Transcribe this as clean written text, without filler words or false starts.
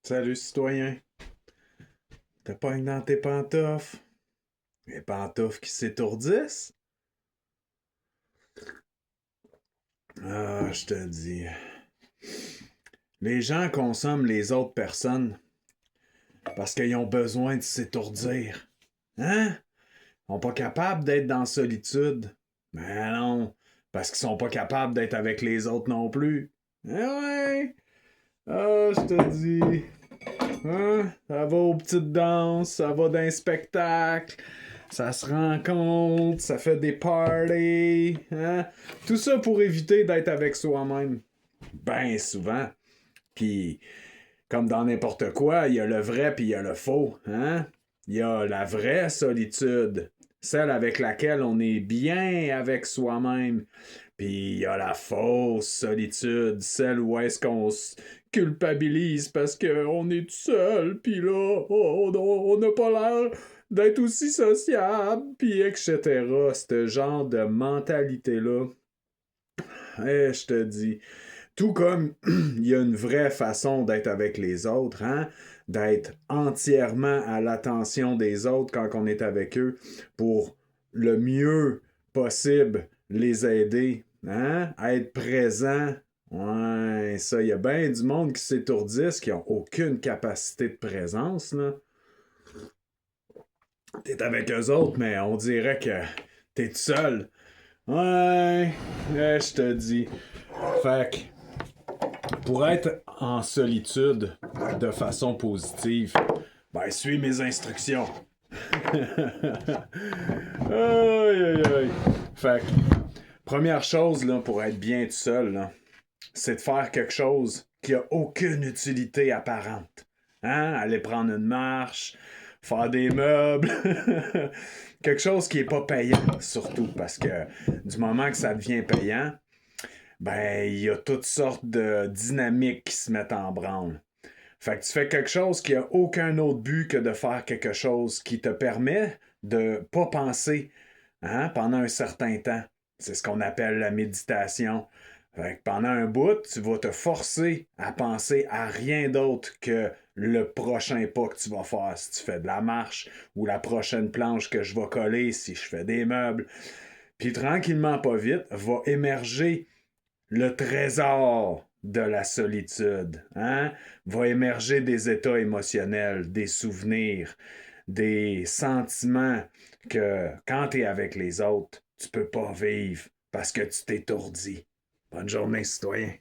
Salut citoyen, t'as pas dans tes pantoufles? Les pantoufles qui s'étourdissent? Ah, je te dis. Les gens consomment les autres personnes parce qu'ils ont besoin de s'étourdir. Hein? Ils sont pas capables d'être dans la solitude. Mais non, parce qu'ils sont pas capables d'être avec les autres non plus. Eh ouais! Ah, je te dis. Hein? Ça va aux petites danses, ça va d'un spectacle, ça se rencontre, ça fait des parties. Hein? Tout ça pour éviter d'être avec soi-même. Ben souvent. Puis, comme dans n'importe quoi, il y a le vrai puis il y a le faux. Hein? Il y a la vraie solitude, celle avec laquelle on est bien avec soi-même. Puis il y a la fausse solitude, celle où est-ce qu'on se culpabilise parce qu'on est tout seul, puis là, on n'a pas l'air d'être aussi sociable, puis etc. Ce genre de mentalité-là, je te dis, tout comme il y a une vraie façon d'être avec les autres, hein, d'être entièrement à l'attention des autres quand on est avec eux pour le mieux possible les aider, hein, être présent. Ouais, ça, il y a bien du monde qui s'étourdissent, qui n'ont aucune capacité de présence, là. T'es avec eux autres, mais on dirait que t'es tout seul. Ouais, je te dis. Fait que pour être en solitude de façon positive, ben, suis mes instructions. Aïe, aïe, aïe. Fait que, première chose, là, pour être bien tout seul, là, c'est de faire quelque chose qui a aucune utilité apparente. Hein? Aller prendre une marche, faire des meubles. Quelque chose qui est pas payant, surtout, parce que du moment que ça devient payant, ben, il y a toutes sortes de dynamiques qui se mettent en branle. Fait que tu fais quelque chose qui a aucun autre but que de faire quelque chose qui te permet de pas penser, hein, pendant un certain temps. C'est ce qu'on appelle la méditation. Fait que pendant un bout, tu vas te forcer à penser à rien d'autre que le prochain pas que tu vas faire si tu fais de la marche ou la prochaine planche que je vais coller si je fais des meubles. Puis tranquillement, pas vite, va émerger le trésor de la solitude, hein, va émerger des états émotionnels, des souvenirs, des sentiments que quand tu es avec les autres, tu peux pas vivre parce que tu t'étourdis. Bonne journée, citoyen.